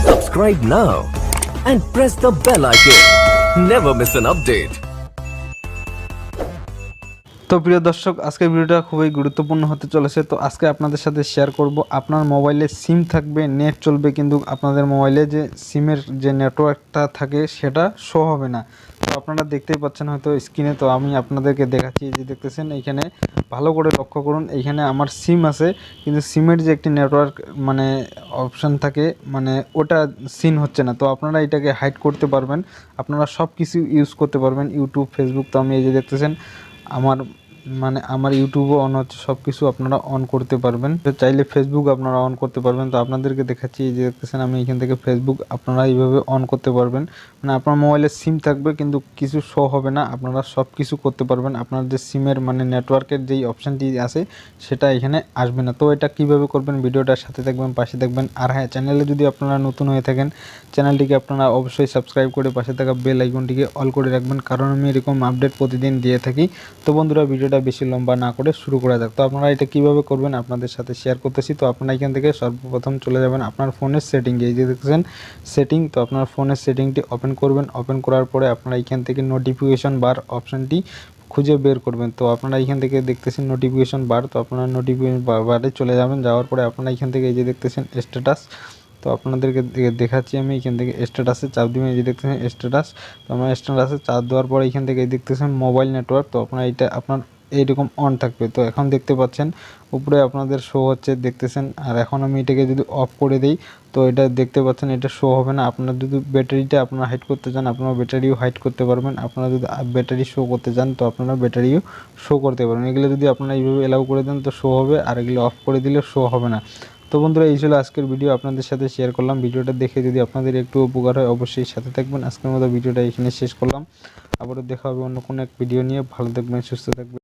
Subscribe now and press the bell icon. Never miss an update. তো প্রিয় দর্শক, আজকের ভিডিওটা খুবই গুরুত্বপূর্ণ হতে চলেছে। তো আজকে আপনাদের সাথে শেয়ার করব, আপনার মোবাইলে সিম থাকবে, নেট চলবে, কিন্তু আপনাদের মোবাইলে যে সিমের যে নেটওয়ার্কটা থাকে সেটা শো হবে না। তো আপনারা দেখতেই পাচ্ছেন হয়তো স্ক্রিনে। তো আমি আপনাদেরকে দেখাচ্ছি, যে দেখতেছেন এইখানে ভালো করে লক্ষ্য করুন, এইখানে আমার সিম আছে, কিন্তু সিমের যে একটি নেটওয়ার্ক মানে অপশান থাকে, মানে ওটা সিন হচ্ছে না। তো আপনারা এটাকে হাইড করতে পারবেন, আপনারা সব কিছু ইউজ করতে পারবেন, ইউটিউব, ফেসবুক। তো আমি এই যে দেখতেছেন আমার ইউটিউবও অন হচ্ছে, সব কিছু আপনারা অন করতে পারবেন। চাইলে ফেসবুক আপনারা অন করতে পারবেন। তো আপনাদেরকে দেখাচ্ছি, যে দেখতেছেন আমি এখান থেকে ফেসবুক আপনারা এইভাবে অন করতে পারবেন। মানে আপনার মোবাইলে সিম থাকবে কিন্তু কিছু শো হবে না, আপনারা সব কিছু করতে পারবেন। আপনার যে সিমের মানে নেটওয়ার্কের যেই অপশানটি আছে সেটা এখানে আসবে না। তো এটা কিভাবে করবেন, ভিডিওটার সাথে থাকবেন, পাশে থাকবেন। আর হ্যাঁ, চ্যানেলে যদি আপনারা নতুন হয়ে থাকেন, চ্যানেলটিকে আপনারা অবশ্যই সাবস্ক্রাইব করে পাশে থাকা বেল আইকনটিকে অল করে রাখবেন, কারণ আমি এরকম আপডেট প্রতিদিন দিয়ে থাকি। তো বন্ধুরা, ভিডিওটা বেশি লম্বা না করে শুরু করা যাক। তো আপনারা এটা কিভাবে করবেন আপনাদের সাথে শেয়ার করতেছি। তো আপনারা এখান থেকে সর্বপ্রথম চলে যাবেন আপনার ফোনের সেটিংয়ে, এই যে দেখছেন সেটিং। তো আপনার ফোনের সেটিংটি ওপেন করবেন। ওপেন করার পরে আপনারা এখান থেকে নোটিফিকেশন বার অপশানটি খুঁজে বের করবেন। তো আপনারা এখান থেকে দেখতেছেন নোটিফিকেশন বার। তো আপনারা নোটিফিকেশন বারে চলে যাবেন। যাওয়ার পরে আপনারা এখান থেকে এই যে দেখতেছেন স্ট্যাটাস। তো আপনাদেরকে দেখাচ্ছি, আমি এখান থেকে স্ট্যাটাসে চাপ দিবেন। এই যে দেখতেছেন স্ট্যাটাস। তো আমরা স্ট্যাটাসে চাপ দেওয়ার পরে এখান থেকে দেখতেছেন মোবাইল নেটওয়ার্ক। তো আপনার এটা আপনার এইরকম অন থাকবে। তো এখন দেখতে পাচ্ছেন উপরে আপনাদের শো হচ্ছে, দেখতেছেন। আর এখন আমি এটাকে যদি অফ করে দিই, তো এটা দেখতে পাচ্ছেন এটা শো হবে না। আপনার যদি ব্যাটারিটা আপনারা হাইড করতে চান, আপনারা ব্যাটারিও হাইড করতে পারবেন। আপনারা যদি ব্যাটারি শো করতে চান, তো আপনারা ব্যাটারিও শো করতে পারবেন। এগুলো যদি আপনারা এইভাবে এলাও করে দেন তো শো হবে, আর এগুলো অফ করে দিলে শো হবে না। তো বন্ধুরা, এই ছিল আজকের ভিডিও, আপনাদের সাথে শেয়ার করলাম। ভিডিওটা দেখে যদি আপনাদের একটু উপকার হয়, অবশ্যই সাথে থাকবেন। আজকের মতো ভিডিওটা এখানে শেষ করলাম। আবারও দেখা হবে অন্য কোনো এক ভিডিও নিয়ে। ভালো থাকবেন, সুস্থ থাকবেন।